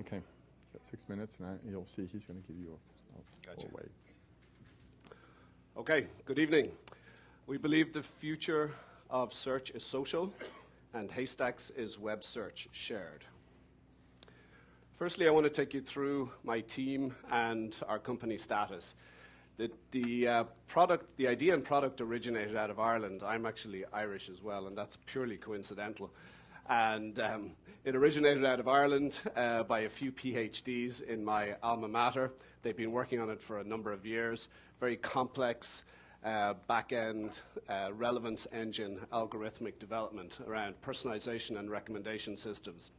Okay, got 6 minutes, and you'll see he's going to give you a Gotcha. way. Okay, good evening. We believe the future of search is social, and HeyStaks is web search shared. Firstly, I want to take you through my team and our company status. The idea and product originated out of Ireland. I'm actually Irish as well, and that's purely coincidental. And it originated out of Ireland by a few PhDs in my alma mater. They've been working on it for a number of years. Very complex back-end relevance engine algorithmic development around personalization and recommendation systems.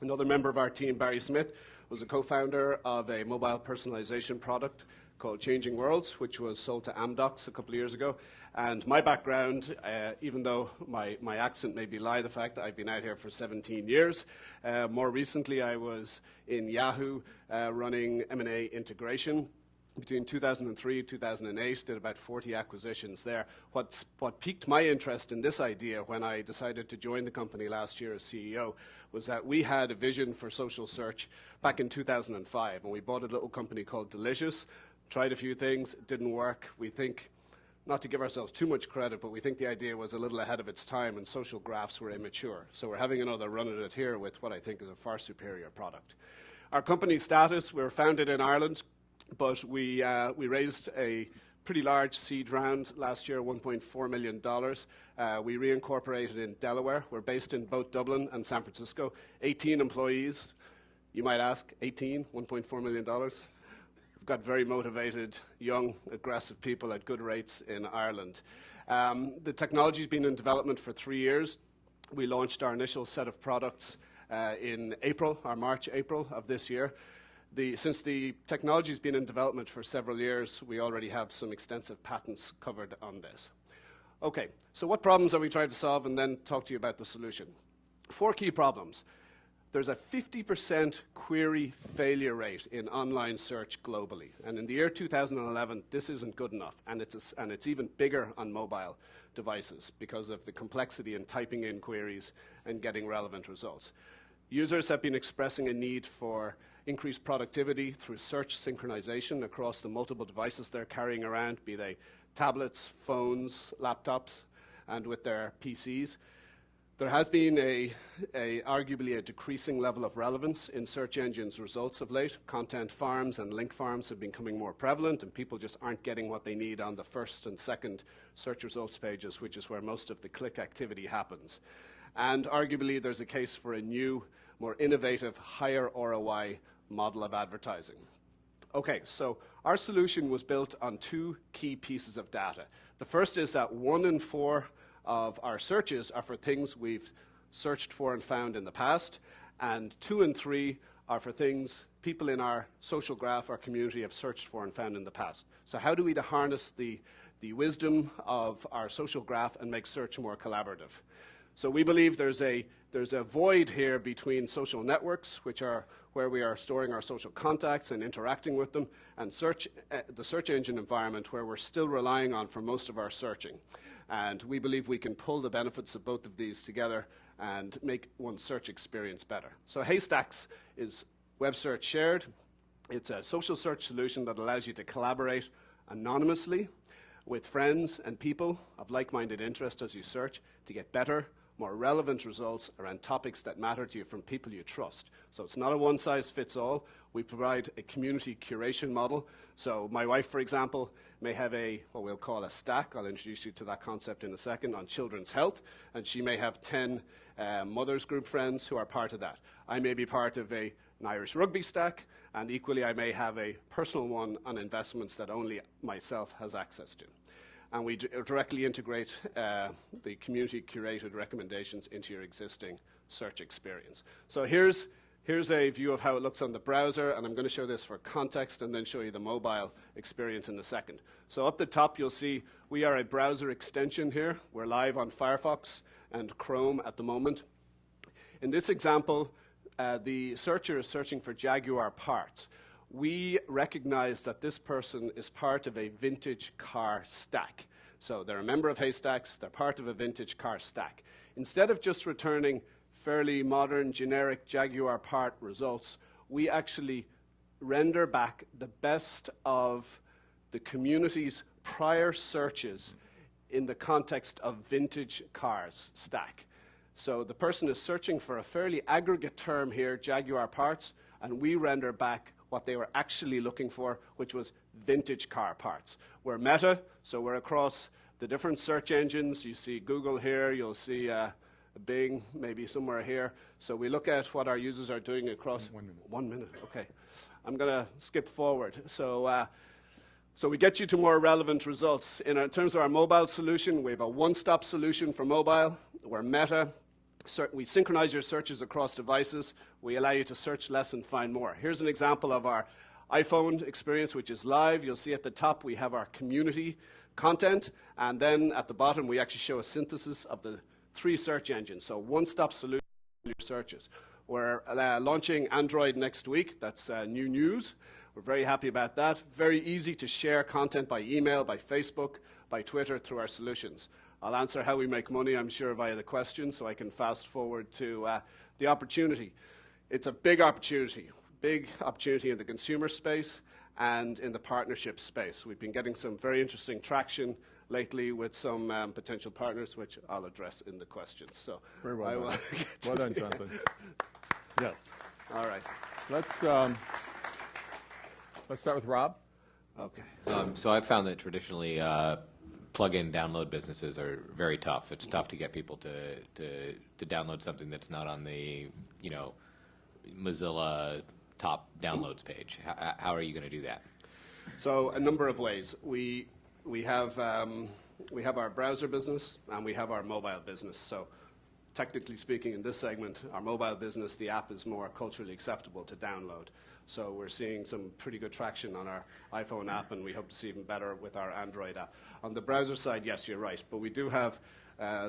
Another member of our team, Barry Smith, was a co-founder of a mobile personalization product called Changing Worlds, which was sold to Amdocs a couple of years ago. And my background, even though my accent may belie the fact that I've been out here for 17 years, more recently I was in Yahoo running M&A integration. Between 2003 and 2008, did about 40 acquisitions there. What piqued my interest in this idea when I decided to join the company last year as CEO was that we had a vision for social search back in 2005, and we bought a little company called Delicious, tried a few things, it didn't work. We think, not to give ourselves too much credit, but we think the idea was a little ahead of its time and social graphs were immature. So we're having another run at it here with what I think is a far superior product. Our company status, we were founded in Ireland, but we raised a pretty large seed round last year, $1.4 million. We reincorporated in Delaware. We're based in both Dublin and San Francisco. 18 employees. You might ask, 18, $1.4 million? We've got very motivated, young, aggressive people at good rates in Ireland. The technology's been in development for 3 years. We launched our initial set of products in April, or March, April of this year. Since the technology's been in development for several years, we already have some extensive patents covered on this. Okay, so what problems are we trying to solve, and then talk to you about the solution. 4 key problems. There's a 50% query failure rate in online search globally. And in the year 2011, this isn't good enough. And it's even bigger on mobile devices because of the complexity in typing in queries and getting relevant results. Users have been expressing a need for increased productivity through search synchronization across the multiple devices they're carrying around, be they tablets, phones, laptops, and with their PCs. There has been arguably a decreasing level of relevance in search engines' results of late. Content farms and link farms have been becoming more prevalent, and people just aren't getting what they need on the first and second search results pages, which is where most of the click activity happens. And arguably, there's a case for a new, more innovative, higher ROI model of advertising. Okay, so our solution was built on 2 key pieces of data. The first is that 1 in 4 of our searches are for things we've searched for and found in the past, and 2 in 3 are for things people in our social graph, our community, have searched for and found in the past. So how do we harness the wisdom of our social graph and make search more collaborative? So we believe there's a void here between social networks, which are where we are storing our social contacts and interacting with them, and the search engine environment where we're still relying on for most of our searching. And we believe we can pull the benefits of both of these together and make one's search experience better. So HeyStaks is web search shared. It's a social search solution that allows you to collaborate anonymously with friends and people of like-minded interest as you search to get better, more relevant results around topics that matter to you from people you trust. So it's not a one-size-fits-all. We provide a community curation model. So my wife, for example, may have what we'll call a stack. I'll introduce you to that concept in a second on children's health. And she may have 10 mothers group friends who are part of that. I may be part of an Irish rugby stack, and equally I may have a personal one on investments that only myself has access to. And we directly integrate the community-curated recommendations into your existing search experience. So here's a view of how it looks on the browser, and I'm going to show this for context and then show you the mobile experience in a second. So up the top, you'll see we are a browser extension here. We're live on Firefox and Chrome at the moment. In this example, the searcher is searching for Jaguar parts. We recognize that this person is part of a vintage car stack. So they're a member of HeyStaks, they're part of a vintage car stack. Instead of just returning fairly modern, generic Jaguar part results, we actually render back the best of the community's prior searches in the context of vintage cars stack. So the person is searching for a fairly aggregate term here, Jaguar parts, and we render back what they were actually looking for, which was vintage car parts. We're Meta, so we're across the different search engines. You see Google here, you'll see Bing maybe somewhere here. So we look at what our users are doing across. 1 minute. 1 minute, okay. I'm going to skip forward. So we get you to more relevant results. In terms of our mobile solution, we have a one-stop solution for mobile. We're Meta. We synchronize your searches across devices. We allow you to search less and find more. Here's an example of our iPhone experience, which is live. You'll see at the top we have our community content, and then at the bottom we actually show a synthesis of the 3 search engines. So one-stop solution for your searches. We're launching Android next week. That's new news. We're very happy about that. Very easy to share content by email, by Facebook, by Twitter through our solutions. I'll answer how we make money, I'm sure, via the questions, so I can fast forward to the opportunity. It's a big opportunity in the consumer space and in the partnership space. We've been getting some very interesting traction lately with some potential partners, which I'll address in the questions. So Very well done. Well done, Jonathan. Yes. All right. Let's start with Rob. Okay. So I've found that traditionally plug-in download businesses are very tough. It's tough to get people to download something that's not on the Mozilla top downloads page. How are you going to do that? So a number of ways. We have our browser business and we have our mobile business. So technically speaking, in this segment, our mobile business, the app is more culturally acceptable to download. So we're seeing some pretty good traction on our iPhone app, and we hope to see even better with our Android app. On the browser side, yes, you're right. But we do have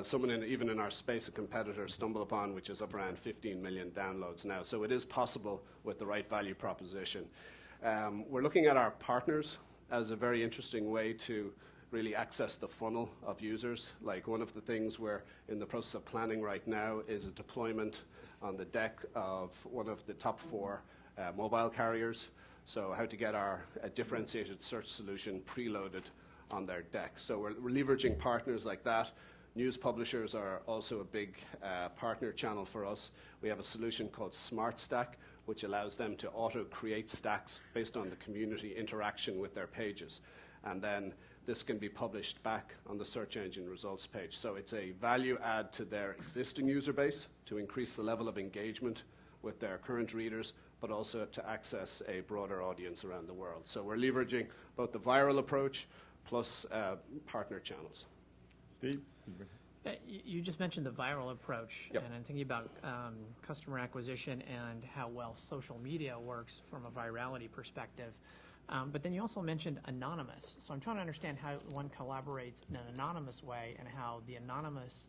someone even in our space, a competitor, StumbleUpon, which is up around 15 million downloads now. So it is possible with the right value proposition. We're looking at our partners as a very interesting way to really access the funnel of users. Like one of the things we're in the process of planning right now is a deployment on the deck of one of the top 4 mobile carriers. So how to get our differentiated search solution preloaded on their deck. So we're leveraging partners like that. News publishers are also a big partner channel for us. We have a solution called Smart Stack, which allows them to auto-create stacks based on the community interaction with their pages. And then this can be published back on the search engine results page. So it's a value add to their existing user base to increase the level of engagement with their current readers, but also to access a broader audience around the world. So we're leveraging both the viral approach plus partner channels. Steve? You just mentioned the viral approach, Yep. and I'm thinking about customer acquisition and how well social media works from a virality perspective. But then you also mentioned anonymous. So I'm trying to understand how one collaborates in an anonymous way and how the anonymous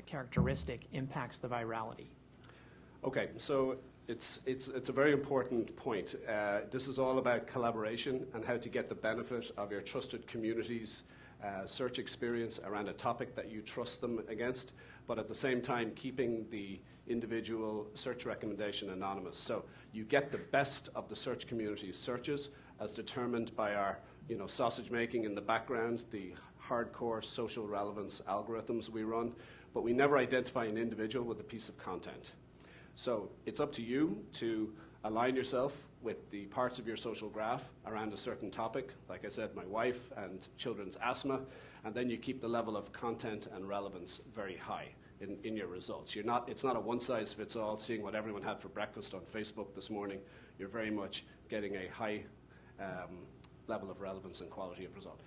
characteristic impacts the virality. Okay, so it's a very important point. This is all about collaboration and how to get the benefit of your trusted community's search experience around a topic that you trust them against, but at the same time keeping the individual search recommendation anonymous. So you get the best of the search community's searches as determined by our sausage making in the background, the hardcore social relevance algorithms we run, but we never identify an individual with a piece of content. So it's up to you to align yourself with the parts of your social graph around a certain topic, like I said, my wife and children's asthma, and then you keep the level of content and relevance very high in your results. It's not a one-size-fits-all, seeing what everyone had for breakfast on Facebook this morning. You're very much getting a high level of relevance and quality of result.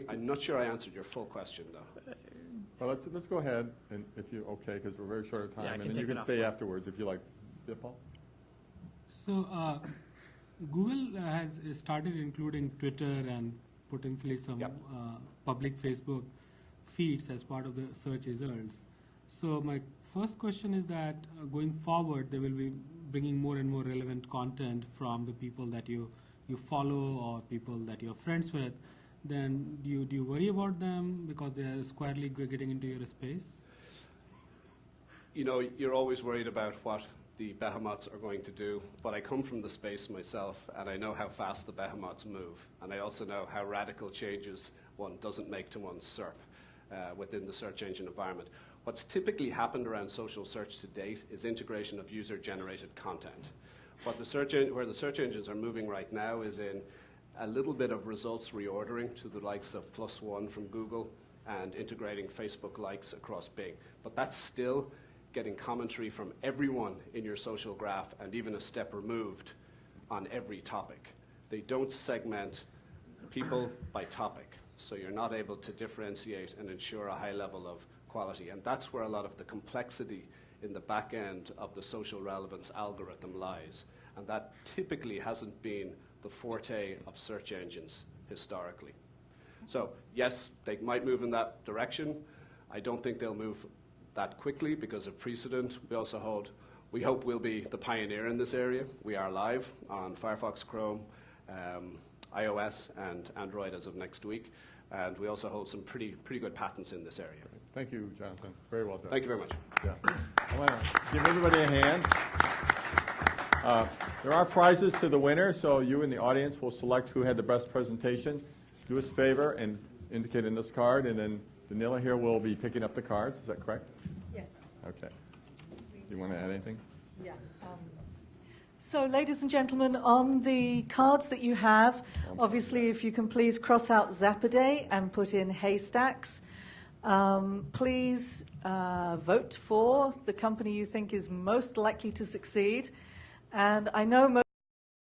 I'm not sure I answered your full question, though. Well, let's go ahead, and if you're okay, because we're very short of time, Yeah, I and can then you take can it stay off. afterwards if you like. Yeah, Paul? So Google has started including Twitter and potentially some Yep. Public Facebook feeds as part of the search results. So my first question is that going forward, they will be bringing more and more relevant content from the people that you follow or people that you're friends with. Then do you worry about them because they are squarely getting into your space? you know, you're always worried about what the behemoths are going to do, but I come from the space myself, and I know how fast the behemoths move, and I also know how radical changes one doesn't make to one's SERP within the search engine environment. What's typically happened around social search to date is integration of user-generated content. Where the search engines are moving right now is in a little bit of results reordering to the likes of +1 from Google and integrating Facebook likes across Bing. But that's still getting commentary from everyone in your social graph and even a step removed on every topic. They don't segment people by topic, so you're not able to differentiate and ensure a high level of quality. And that's where a lot of the complexity in the back end of the social relevance algorithm lies. And that typically hasn't been the forte of search engines historically. So yes, they might move in that direction. I don't think they'll move that quickly because of precedent. We hope we'll be the pioneer in this area. We are live on Firefox, Chrome, iOS, and Android as of next week. And we also hold some pretty good patents in this area. Thank you, Jonathan. Very well done. Thank you very much. Yeah. I want to give everybody a hand. There are prizes to the winner, so you in the audience will select who had the best presentation. Do us a favor and indicate in this card, and then Danila here will be picking up the cards. Is that correct? Yes. Okay. Do you want to add anything? Yeah. So, ladies and gentlemen, on the cards that you have, obviously, if you can please cross out Zapaday and put in HeyStaks. Please vote for the company you think is most likely to succeed. And I know most